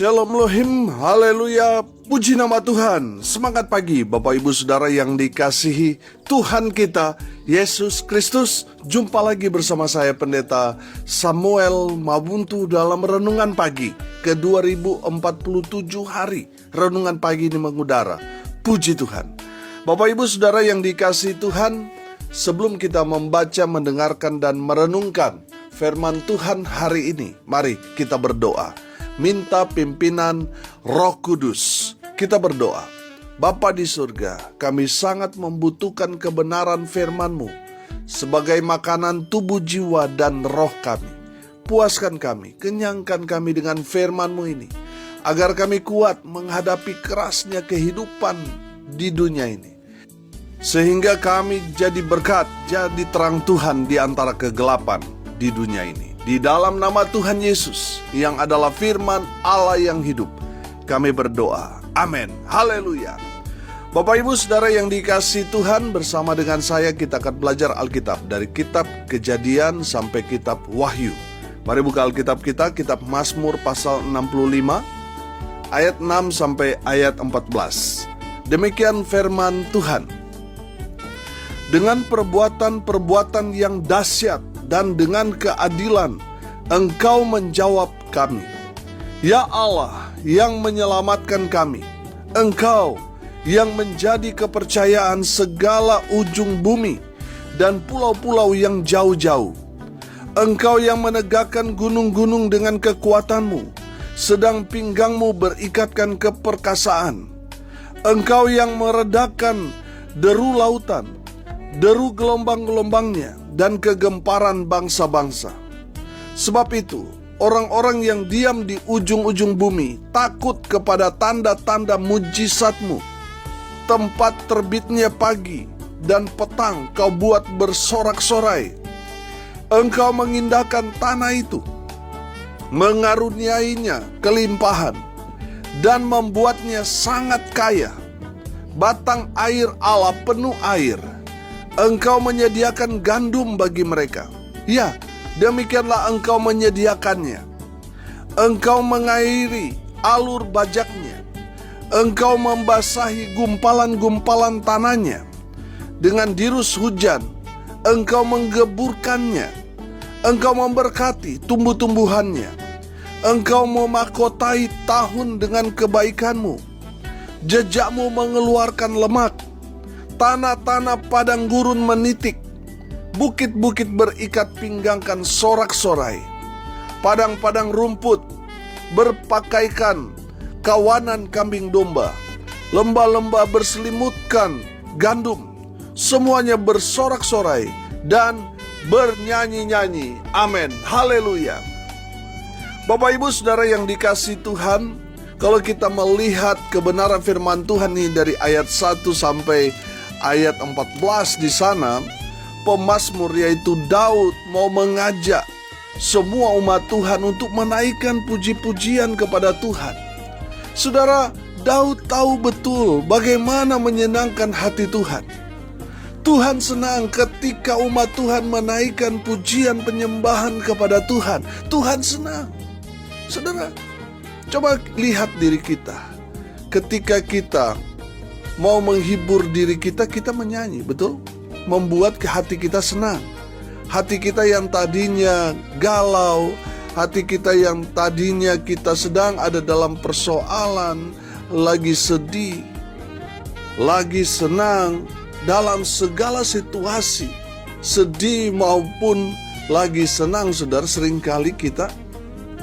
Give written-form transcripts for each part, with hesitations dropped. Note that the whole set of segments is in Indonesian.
Shalom Elohim, haleluya, puji nama Tuhan. Semangat pagi Bapak Ibu Saudara yang dikasihi Tuhan kita Yesus Kristus. Jumpa lagi bersama saya Pendeta Samuel Mabuntu dalam Renungan Pagi ke 2047 hari. Renungan Pagi ini mengudara. Puji Tuhan. Bapak Ibu Saudara yang dikasihi Tuhan, sebelum kita membaca, mendengarkan dan merenungkan firman Tuhan hari ini, mari kita berdoa. Minta pimpinan Roh Kudus. Kita berdoa. Bapa di surga, kami sangat membutuhkan kebenaran firman-Mu sebagai makanan tubuh, jiwa, dan roh kami. Puaskan kami, kenyangkan kami dengan firman-Mu ini, agar kami kuat menghadapi kerasnya kehidupan di dunia ini. Sehingga kami jadi berkat, jadi terang Tuhan di antara kegelapan di dunia ini. Di dalam nama Tuhan Yesus yang adalah firman Allah yang hidup, kami berdoa. Amin. Haleluya. Bapak Ibu Saudara yang dikasihi Tuhan, bersama dengan saya kita akan belajar Alkitab dari kitab Kejadian sampai kitab Wahyu. Mari buka Alkitab kita, kitab Mazmur pasal 65 ayat 6 sampai ayat 14. Demikian firman Tuhan. Dengan perbuatan-perbuatan yang dahsyat dan dengan keadilan, Engkau menjawab kami. Ya Allah yang menyelamatkan kami, Engkau yang menjadi kepercayaan segala ujung bumi dan pulau-pulau yang jauh-jauh. Engkau yang menegakkan gunung-gunung dengan kekuatan-Mu, sedang pinggangmu berikatkan keperkasaan. Engkau yang meredakan deru lautan, deru gelombang-gelombangnya, dan kegemparan bangsa-bangsa. Sebab itu, orang-orang yang diam di ujung-ujung bumi takut kepada tanda-tanda mujizat-Mu. Tempat terbitnya pagi dan petang Kau buat bersorak-sorai. Engkau mengindahkan tanah itu, mengaruniainya kelimpahan, dan membuatnya sangat kaya. Batang air Allah penuh air. Engkau menyediakan gandum bagi mereka. Ya, demikianlah Engkau menyediakannya. Engkau mengairi alur bajaknya. Engkau membasahi gumpalan-gumpalan tanahnya. Dengan dirus hujan, Engkau menggeburkannya. Engkau memberkati tumbuh-tumbuhannya. Engkau memahkotai tahun dengan kebaikan-Mu. Jejak-Mu mengeluarkan lemak. Tanah-tanah padang gurun menitik, bukit-bukit berikat pinggangkan sorak-sorai. Padang-padang rumput berpakaikan kawanan kambing domba. Lembah-lembah berselimutkan gandum. Semuanya bersorak-sorai dan bernyanyi-nyanyi. Amin. Haleluya. Bapak Ibu Saudara yang dikasihi Tuhan, kalau kita melihat kebenaran firman Tuhan ini dari ayat 1 sampai ayat 14 di sana, pemazmur yaitu Daud mau mengajak semua umat Tuhan untuk menaikkan puji-pujian kepada Tuhan. Saudara, Daud tahu betul bagaimana menyenangkan hati Tuhan. Tuhan senang ketika umat Tuhan menaikkan pujian penyembahan kepada Tuhan. Tuhan senang. Saudara, coba lihat diri kita. Ketika kita mau menghibur diri kita, kita menyanyi, betul? Membuat hati kita senang. Hati kita yang tadinya galau, hati kita yang tadinya kita sedang ada dalam persoalan, lagi sedih, lagi senang, dalam segala situasi, sedih maupun lagi senang, saudara, seringkali kita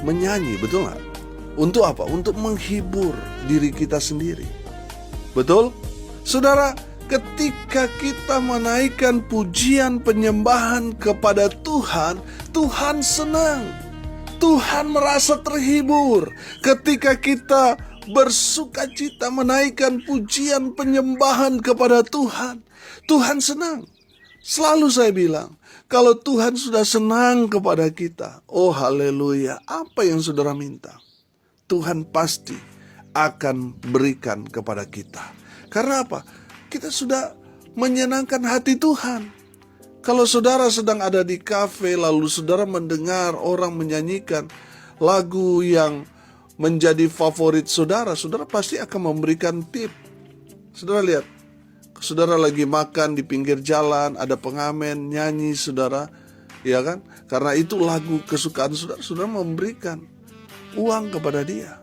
menyanyi, betul nggak? Untuk apa? Untuk menghibur diri kita sendiri. Betul? Saudara, ketika kita menaikkan pujian penyembahan kepada Tuhan, Tuhan senang. Tuhan merasa terhibur. Ketika kita bersukacita menaikkan pujian penyembahan kepada Tuhan, Tuhan senang. Selalu saya bilang, kalau Tuhan sudah senang kepada kita, oh haleluya, apa yang saudara minta, Tuhan pasti akan berikan kepada kita. Karena apa? Kita sudah menyenangkan hati Tuhan. Kalau saudara sedang ada di kafe, lalu saudara mendengar orang menyanyikan lagu yang menjadi favorit saudara, saudara pasti akan memberikan tip. Saudara lihat, saudara lagi makan di pinggir jalan, ada pengamen nyanyi, saudara, ya kan? Karena itu lagu kesukaan saudara, saudara memberikan uang kepada dia.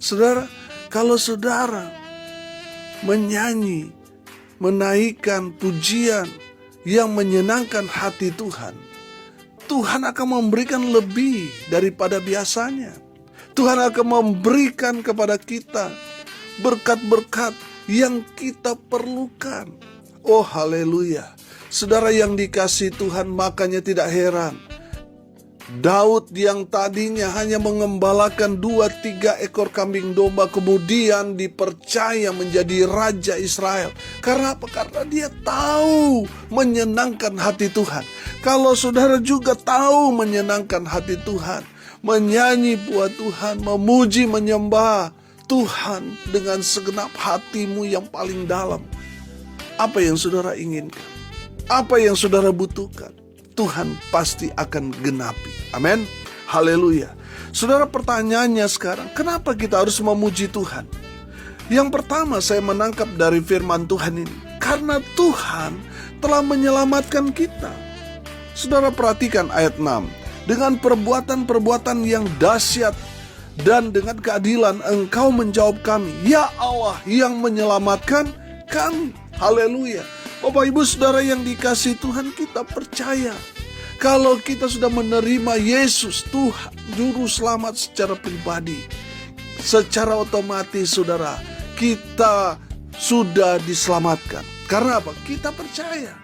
Saudara, kalau saudara menyanyi, menaikkan pujian yang menyenangkan hati Tuhan, Tuhan akan memberikan lebih daripada biasanya. Tuhan akan memberikan kepada kita berkat-berkat yang kita perlukan. Oh haleluya. Saudara yang dikasihi Tuhan, makanya tidak heran Daud yang tadinya hanya mengembalakan 2-3 ekor kambing domba kemudian dipercaya menjadi Raja Israel. Karena apa? Karena dia tahu menyenangkan hati Tuhan. Kalau saudara juga tahu menyenangkan hati Tuhan, menyanyi buat Tuhan, memuji, menyembah Tuhan dengan segenap hatimu yang paling dalam, apa yang saudara inginkan, apa yang saudara butuhkan, Tuhan pasti akan genapi. Amin. Haleluya. Saudara, pertanyaannya sekarang, kenapa kita harus memuji Tuhan? Yang pertama saya menangkap dari firman Tuhan ini, karena Tuhan telah menyelamatkan kita. Saudara perhatikan ayat 6. Dengan perbuatan-perbuatan yang dahsyat dan dengan keadilan Engkau menjawab kami, ya Allah yang menyelamatkan kami. Haleluya. Bapak Ibu Saudara yang dikasihi Tuhan, kita percaya kalau kita sudah menerima Yesus Tuhan Juru Selamat secara pribadi, secara otomatis saudara, kita sudah diselamatkan. Karena apa? Kita percaya.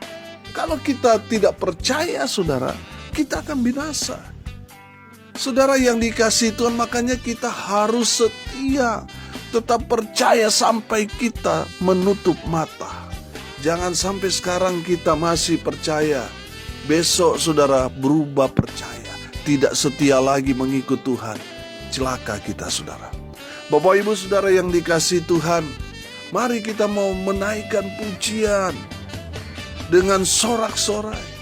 Kalau kita tidak percaya saudara, kita akan binasa. Saudara yang dikasihi Tuhan, makanya kita harus setia, tetap percaya sampai kita menutup mata. Jangan sampai sekarang kita masih percaya, besok saudara berubah percaya, tidak setia lagi mengikut Tuhan. Celaka kita saudara. Bapak Ibu Saudara yang dikasihi Tuhan, mari kita mau menaikkan pujian dengan sorak-sorai.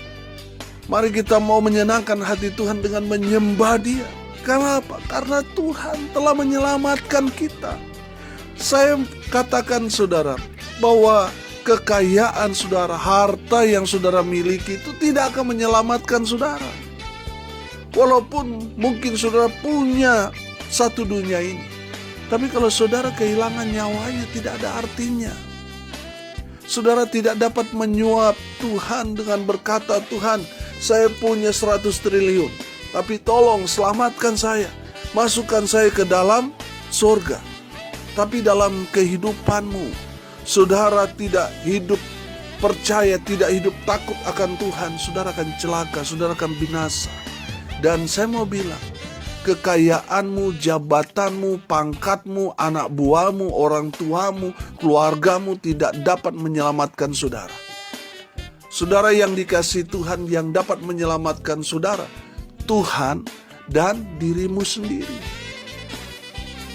Mari kita mau menyenangkan hati Tuhan dengan menyembah Dia. Karena apa? Karena Tuhan telah menyelamatkan kita. Saya katakan saudara, bahwa kekayaan saudara, harta yang saudara miliki itu tidak akan menyelamatkan saudara. Walaupun mungkin saudara punya satu dunia ini, tapi kalau saudara kehilangan nyawanya tidak ada artinya. Saudara tidak dapat menyuap Tuhan dengan berkata, Tuhan saya punya 100 triliun, tapi tolong selamatkan saya, masukkan saya ke dalam surga. Tapi dalam kehidupanmu, saudara tidak hidup percaya, tidak hidup takut akan Tuhan, saudara akan celaka, saudara akan binasa. Dan saya mau bilang, kekayaanmu, jabatanmu, pangkatmu, anak buahmu, orang tuamu, keluargamu tidak dapat menyelamatkan saudara. Saudara yang dikasihi Tuhan, yang dapat menyelamatkan saudara, Tuhan dan dirimu sendiri.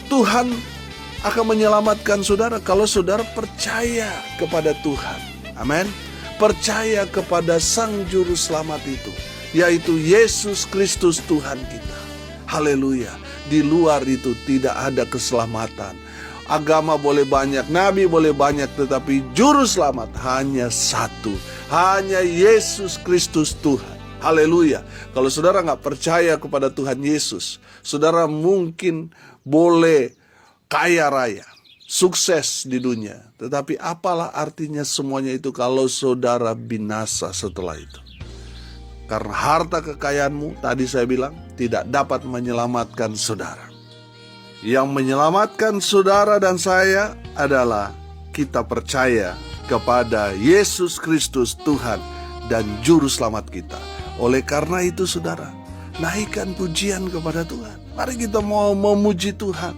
Tuhan akan menyelamatkan saudara kalau saudara percaya kepada Tuhan. Amin. Percaya kepada Sang Juru Selamat itu, yaitu Yesus Kristus Tuhan kita. Haleluya. Di luar itu tidak ada keselamatan. Agama boleh banyak, nabi boleh banyak, tetapi Juru Selamat hanya satu. Hanya Yesus Kristus Tuhan. Haleluya. Kalau saudara gak percaya kepada Tuhan Yesus, saudara mungkin boleh kaya raya, sukses di dunia, tetapi apalah artinya semuanya itu kalau saudara binasa setelah itu. Karena harta kekayaanmu, tadi saya bilang, tidak dapat menyelamatkan saudara. Yang menyelamatkan saudara dan saya adalah kita percaya kepada Yesus Kristus Tuhan dan Juru Selamat kita. Oleh karena itu saudara, naikkan pujian kepada Tuhan. Mari kita mau memuji Tuhan,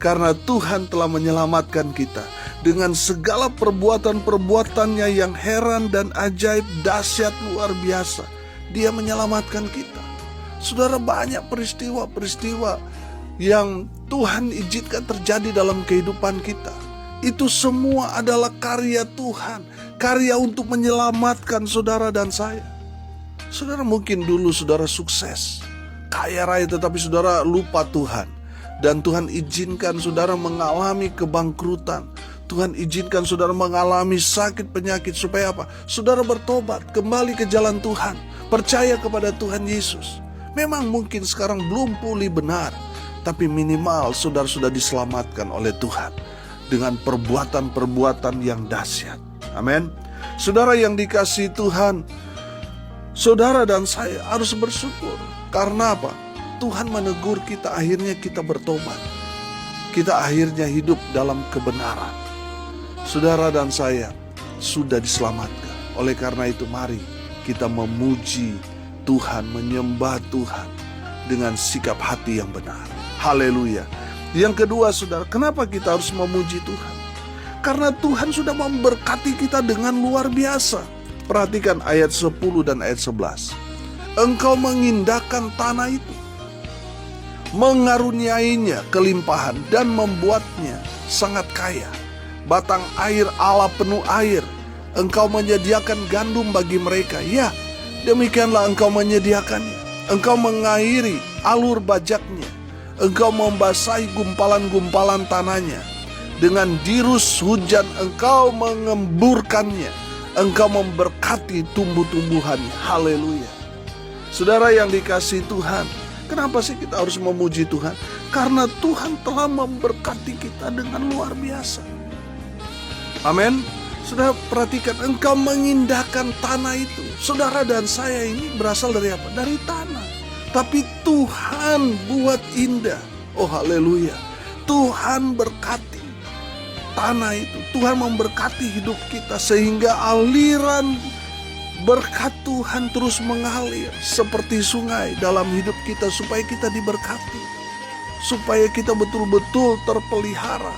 karena Tuhan telah menyelamatkan kita dengan segala perbuatan-perbuatannya yang heran dan ajaib, dahsyat, luar biasa. Dia menyelamatkan kita. Saudara, banyak peristiwa-peristiwa yang Tuhan izinkan terjadi dalam kehidupan kita. Itu semua adalah karya Tuhan, karya untuk menyelamatkan saudara dan saya. Saudara mungkin dulu saudara sukses, kaya raya, tetapi saudara lupa Tuhan. Dan Tuhan izinkan saudara mengalami kebangkrutan. Tuhan izinkan saudara mengalami sakit penyakit. Supaya apa? Saudara bertobat, kembali ke jalan Tuhan. Percaya kepada Tuhan Yesus. Memang mungkin sekarang belum pulih benar, tapi minimal saudara sudah diselamatkan oleh Tuhan dengan perbuatan-perbuatan yang dahsyat. Amin. Saudara yang dikasihi Tuhan, saudara dan saya harus bersyukur. Karena apa? Tuhan menegur kita, akhirnya kita bertobat. Kita akhirnya hidup dalam kebenaran. Saudara dan saya sudah diselamatkan. Oleh karena itu mari kita memuji Tuhan, menyembah Tuhan dengan sikap hati yang benar. Haleluya. Yang kedua saudara, kenapa kita harus memuji Tuhan? Karena Tuhan sudah memberkati kita dengan luar biasa. Perhatikan ayat 10 dan ayat 11. Engkau mengindahkan tanah itu, mengaruniainya kelimpahan dan membuatnya sangat kaya. Batang air Allah penuh air. Engkau menyediakan gandum bagi mereka. Ya, demikianlah engkau menyediakannya. Engkau mengairi alur bajaknya. Engkau membasahi gumpalan-gumpalan tanahnya. Dengan dirus hujan engkau mengemburkannya. Engkau memberkati tumbuh-tumbuhannya. Haleluya. Saudara yang dikasihi Tuhan, kenapa sih kita harus memuji Tuhan? Karena Tuhan telah memberkati kita dengan luar biasa. Amin. Saudara perhatikan, engkau mengindahkan tanah itu. Saudara dan saya ini berasal dari apa? Dari tanah. Tapi Tuhan buat indah. Oh haleluya. Tuhan berkati tanah itu. Tuhan memberkati hidup kita sehingga aliran berkat Tuhan terus mengalir seperti sungai dalam hidup kita, supaya kita diberkati, supaya kita betul-betul terpelihara,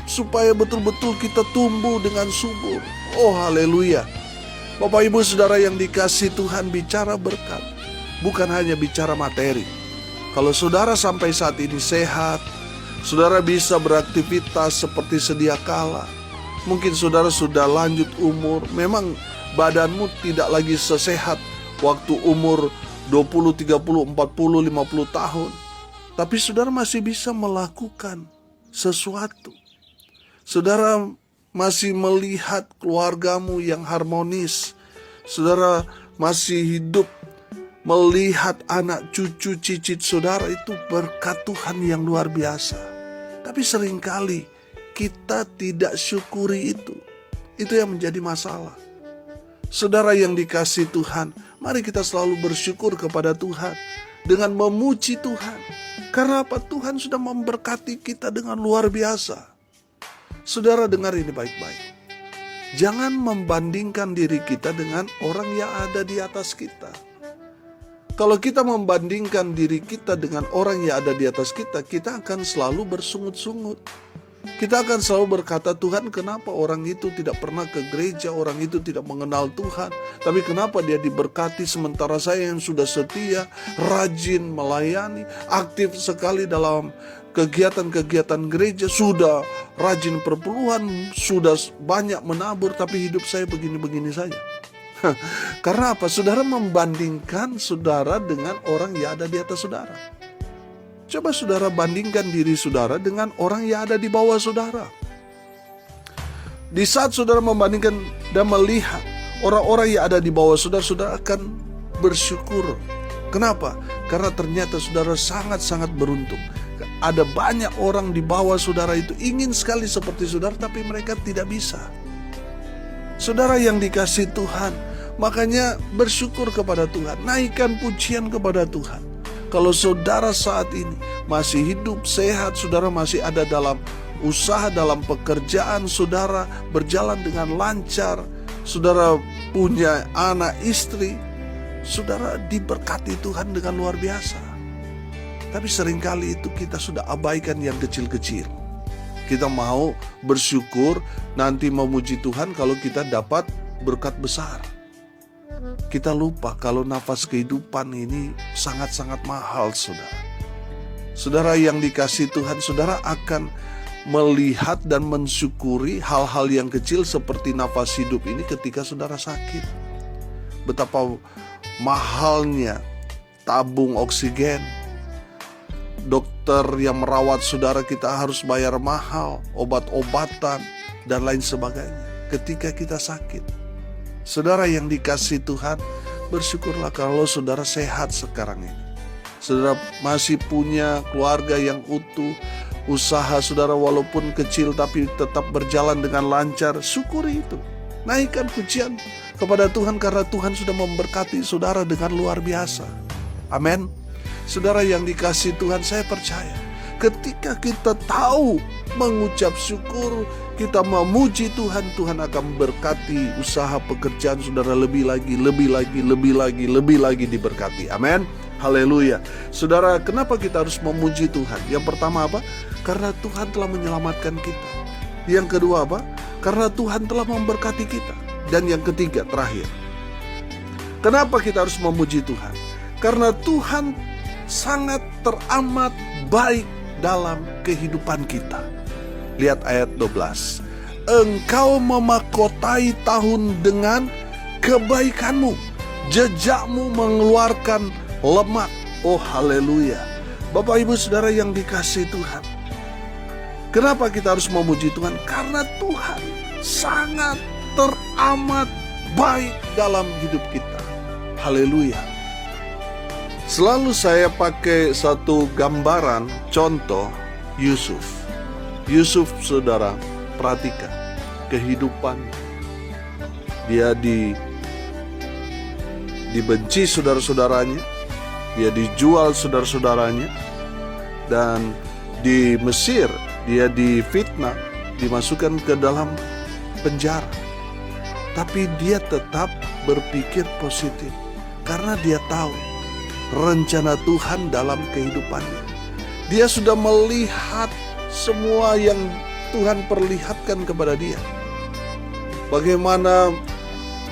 supaya betul-betul kita tumbuh dengan subur. Oh haleluya. Bapak ibu saudara yang dikasihi Tuhan, bicara berkat bukan hanya bicara materi. Kalau saudara sampai saat ini sehat, saudara bisa beraktivitas seperti sedia kala. Mungkin saudara sudah lanjut umur, memang badanmu tidak lagi sesehat waktu umur 20, 30, 40, 50 tahun. Tapi saudara masih bisa melakukan sesuatu. Saudara masih melihat keluargamu yang harmonis. Saudara masih hidup melihat anak cucu cicit saudara, itu berkat Tuhan yang luar biasa. Tapi seringkali kita tidak syukuri itu. Itu yang menjadi masalah. Saudara yang dikasihi Tuhan, mari kita selalu bersyukur kepada Tuhan dengan memuji Tuhan. Karena apa? Tuhan sudah memberkati kita dengan luar biasa. Saudara dengar ini baik-baik. Jangan membandingkan diri kita dengan orang yang ada di atas kita. Kalau kita membandingkan diri kita dengan orang yang ada di atas kita, kita akan selalu bersungut-sungut. Kita akan selalu berkata, Tuhan kenapa orang itu tidak pernah ke gereja, orang itu tidak mengenal Tuhan, tapi kenapa dia diberkati sementara saya yang sudah setia, rajin melayani, aktif sekali dalam kegiatan-kegiatan gereja, sudah rajin perpuluhan, sudah banyak menabur, tapi hidup saya begini-begini saja. Karena apa? Saudara membandingkan saudara dengan orang yang ada di atas saudara. Coba saudara bandingkan diri saudara dengan orang yang ada di bawah saudara. Di saat saudara membandingkan dan melihat orang-orang yang ada di bawah saudara, saudara akan bersyukur. Kenapa? Karena ternyata saudara sangat-sangat beruntung. Ada banyak orang di bawah saudara itu ingin sekali seperti saudara, tapi mereka tidak bisa. Saudara yang dikasihi Tuhan, makanya bersyukur kepada Tuhan, naikkan pujian kepada Tuhan. Kalau saudara saat ini masih hidup sehat, saudara masih ada dalam usaha, dalam pekerjaan, saudara berjalan dengan lancar, saudara punya anak istri, saudara diberkati Tuhan dengan luar biasa. Tapi seringkali itu kita sudah abaikan yang kecil-kecil. Kita mau bersyukur, nanti memuji Tuhan kalau kita dapat berkat besar. Kita lupa kalau nafas kehidupan ini sangat-sangat mahal, saudara. Saudara yang dikasihi Tuhan, saudara akan melihat dan mensyukuri hal-hal yang kecil seperti nafas hidup ini ketika saudara sakit. Betapa mahalnya tabung oksigen. dokter yang merawat saudara, kita harus bayar mahal, obat-obatan, dan lain sebagainya. Ketika kita sakit, saudara yang dikasihi Tuhan, bersyukurlah kalau saudara sehat sekarang ini. Saudara masih punya keluarga yang utuh, usaha saudara walaupun kecil tapi tetap berjalan dengan lancar, syukuri itu. Naikkan pujian kepada Tuhan karena Tuhan sudah memberkati saudara dengan luar biasa. Amin. Saudara yang dikasihi Tuhan, saya percaya ketika kita tahu mengucap syukur, kita memuji Tuhan, Tuhan akan berkati usaha pekerjaan saudara lebih lagi diberkati. Amin. Haleluya. Saudara, kenapa kita harus memuji Tuhan? Yang pertama apa? Karena Tuhan telah menyelamatkan kita. Yang kedua apa? Karena Tuhan telah memberkati kita. Dan yang ketiga, terakhir, kenapa kita harus memuji Tuhan? Karena Tuhan sangat teramat baik dalam kehidupan kita. Lihat ayat 12. Engkau memahkotai tahun dengan kebaikanmu, jejakmu mengeluarkan lemak. Oh haleluya. Bapak ibu saudara yang dikasihi Tuhan, kenapa kita harus memuji Tuhan? Karena Tuhan sangat teramat baik dalam hidup kita. Haleluya. Selalu saya pakai satu gambaran contoh Yusuf. Yusuf saudara, perhatikan kehidupan. Dia dibenci saudara-saudaranya, dia dijual saudara-saudaranya, dan di Mesir dia difitnah, dimasukkan ke dalam penjara. Tapi dia tetap berpikir positif karena dia tahu rencana Tuhan dalam kehidupannya. Dia sudah melihat semua yang Tuhan perlihatkan kepada dia. Bagaimana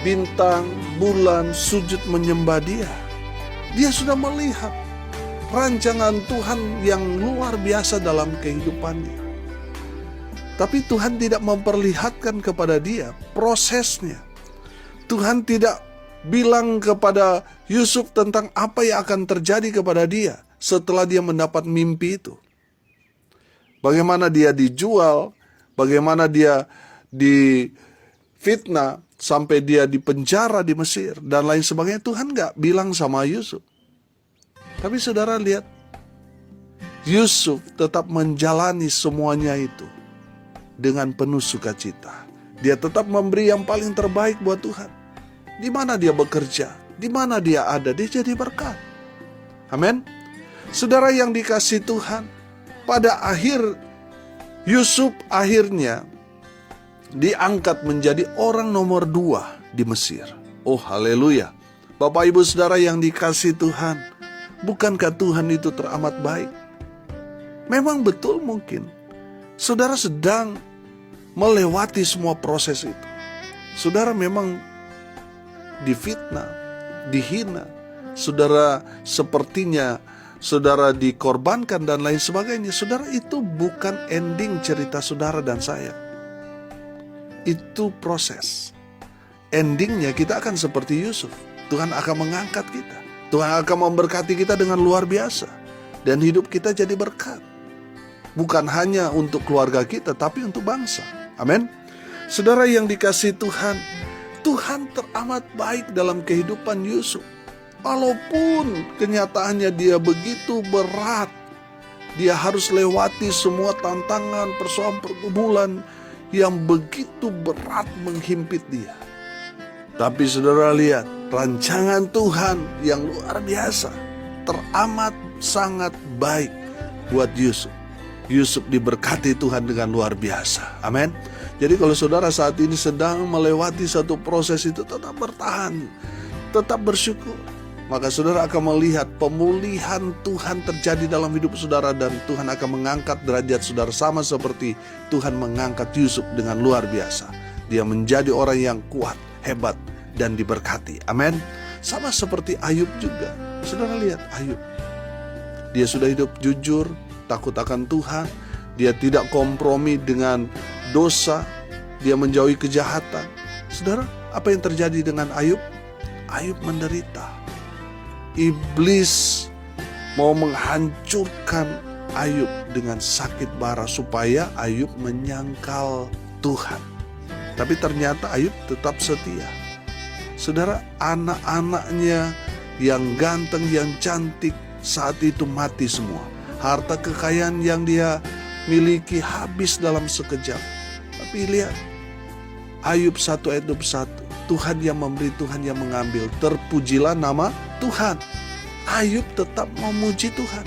bintang, bulan sujud menyembah dia. Dia sudah melihat rancangan Tuhan yang luar biasa dalam kehidupannya. Tapi Tuhan tidak memperlihatkan kepada dia prosesnya. Tuhan tidak bilang kepada Yusuf tentang apa yang akan terjadi kepada dia setelah dia mendapat mimpi itu. Bagaimana dia dijual, bagaimana dia difitnah sampai dia dipenjara di Mesir dan lain sebagainya. Tuhan gak bilang sama Yusuf. Tapi saudara lihat, Yusuf tetap menjalani semuanya itu dengan penuh sukacita. Dia tetap memberi yang paling terbaik buat Tuhan. Di mana dia bekerja, di mana dia ada, dia jadi berkat. Amin. Saudara yang dikasihi Tuhan, pada akhir Yusuf akhirnya diangkat menjadi orang nomor 2 di Mesir. Oh haleluya. Bapak ibu saudara yang dikasihi Tuhan, bukankah Tuhan itu teramat baik? Memang betul mungkin saudara sedang melewati semua proses itu. Saudara memang difitnah, dihina, saudara sepertinya saudara dikorbankan dan lain sebagainya. Saudara, itu bukan ending cerita saudara dan saya. Itu proses. Endingnya kita akan seperti Yusuf. Tuhan akan mengangkat kita. Tuhan akan memberkati kita dengan luar biasa. Dan hidup kita jadi berkat. Bukan hanya untuk keluarga kita, tapi untuk bangsa. Amin. Saudara yang dikasihi Tuhan, Tuhan teramat baik dalam kehidupan Yusuf. Walaupun kenyataannya dia begitu berat, dia harus lewati semua tantangan, persoalan pergumulan yang begitu berat menghimpit dia. Tapi saudara lihat, rancangan Tuhan yang luar biasa, teramat sangat baik buat Yusuf. Yusuf diberkati Tuhan dengan luar biasa. Amin. Jadi kalau saudara saat ini sedang melewati satu proses itu, tetap bertahan, tetap bersyukur. Maka saudara akan melihat pemulihan Tuhan terjadi dalam hidup saudara, dan Tuhan akan mengangkat derajat saudara sama seperti Tuhan mengangkat Yusuf dengan luar biasa. Dia menjadi orang yang kuat, hebat, dan diberkati. Amin. Sama seperti Ayub juga. Saudara lihat Ayub. Dia sudah hidup jujur, takut akan Tuhan. Dia tidak kompromi dengan dosa. Dia menjauhi kejahatan. Saudara, apa yang terjadi dengan Ayub? Ayub menderita. Iblis mau menghancurkan Ayub dengan sakit bara supaya Ayub menyangkal Tuhan. Tapi ternyata Ayub tetap setia. Saudara, anak-anaknya yang ganteng, yang cantik saat itu mati semua. Harta kekayaan yang dia miliki habis dalam sekejap. Tapi lihat, Ayub 1 ayat 21, Tuhan yang memberi, Tuhan yang mengambil. Terpujilah nama Tuhan. Ayub tetap memuji Tuhan.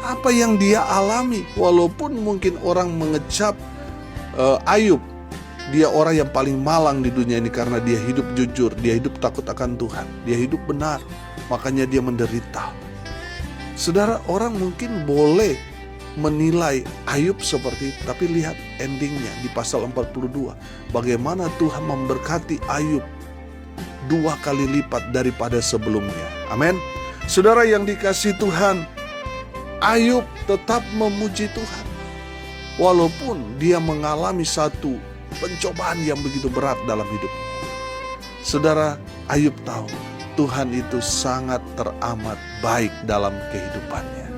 Apa yang dia alami, walaupun mungkin orang mengecap Ayub, dia orang yang paling malang di dunia ini karena dia hidup jujur, dia hidup takut akan Tuhan, dia hidup benar, makanya dia menderita. Saudara, orang mungkin boleh menilai Ayub seperti itu, tapi lihat endingnya di pasal 42, bagaimana Tuhan memberkati Ayub 2 kali lipat daripada sebelumnya. Amin. Saudara yang dikasihi Tuhan, Ayub tetap memuji Tuhan walaupun dia mengalami satu pencobaan yang begitu berat dalam hidupnya. Saudara, Ayub tahu Tuhan itu sangat teramat baik dalam kehidupannya.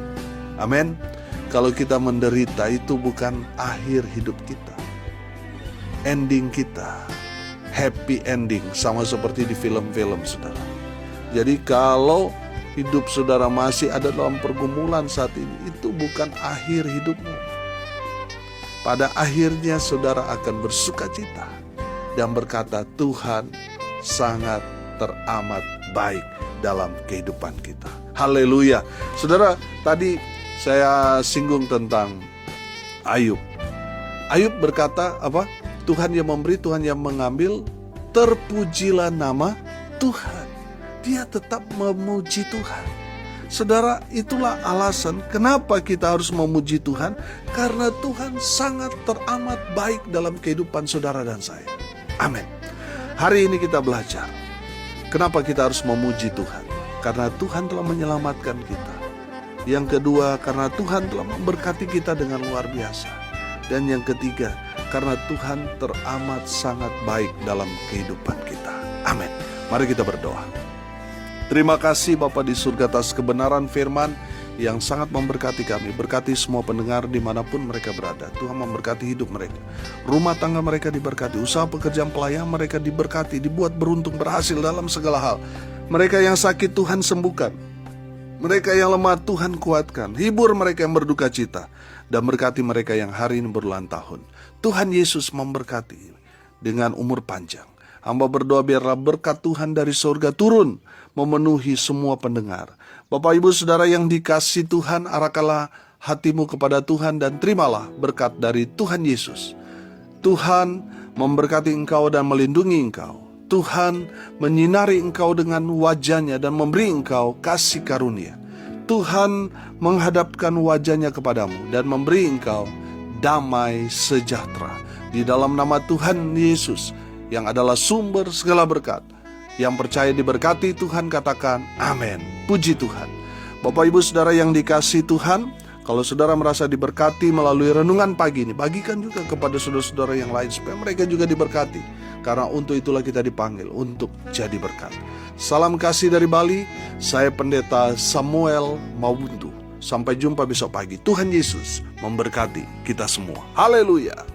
Amin. Kalau kita menderita, itu bukan akhir hidup kita. Ending kita happy ending, sama seperti di film-film, saudara. Jadi kalau hidup saudara masih ada dalam pergumulan saat ini, itu bukan akhir hidupmu. Pada akhirnya saudara akan bersuka cita dan berkata, Tuhan sangat teramat baik dalam kehidupan kita. Haleluya. Saudara, tadi saya singgung tentang Ayub. Ayub berkata apa? Tuhan yang memberi, Tuhan yang mengambil. Terpujilah nama Tuhan. Dia tetap memuji Tuhan. Saudara, itulah alasan kenapa kita harus memuji Tuhan. Karena Tuhan sangat teramat baik dalam kehidupan saudara dan saya. Amin. Hari ini kita belajar kenapa kita harus memuji Tuhan. Karena Tuhan telah menyelamatkan kita. Yang kedua, karena Tuhan telah memberkati kita dengan luar biasa. Dan yang ketiga, karena Tuhan teramat sangat baik dalam kehidupan kita. Amin. Mari kita berdoa. Terima kasih Bapa di surga atas kebenaran firman yang sangat memberkati kami. Berkati semua pendengar dimanapun mereka berada. Tuhan memberkati hidup mereka. Rumah tangga mereka diberkati. Usaha pekerjaan pelayan mereka diberkati. Dibuat beruntung, berhasil dalam segala hal. Mereka yang sakit Tuhan sembuhkan. Mereka yang lemah Tuhan kuatkan. Hibur mereka yang berduka cita. Dan berkati mereka yang hari ini berulang tahun. Tuhan Yesus memberkati dengan umur panjang. Hamba berdoa biarlah berkat Tuhan dari surga turun memenuhi semua pendengar. Bapak Ibu Saudara yang dikasihi Tuhan, arahkanlah hatimu kepada Tuhan dan terimalah berkat dari Tuhan Yesus. Tuhan memberkati engkau dan melindungi engkau. Tuhan menyinari engkau dengan wajahnya dan memberi engkau kasih karunia. Tuhan menghadapkan wajahnya kepadamu dan memberi engkau damai sejahtera. Di dalam nama Tuhan Yesus yang adalah sumber segala berkat. Yang percaya diberkati Tuhan katakan amin. Puji Tuhan. Bapak Ibu Saudara yang dikasihi Tuhan, kalau saudara merasa diberkati melalui renungan pagi ini, bagikan juga kepada saudara-saudara yang lain supaya mereka juga diberkati. Karena untuk itulah kita dipanggil untuk jadi berkat. Salam kasih dari Bali. Saya Pendeta Samuel Mawuntu. Sampai jumpa besok pagi. Tuhan Yesus memberkati kita semua. Haleluya.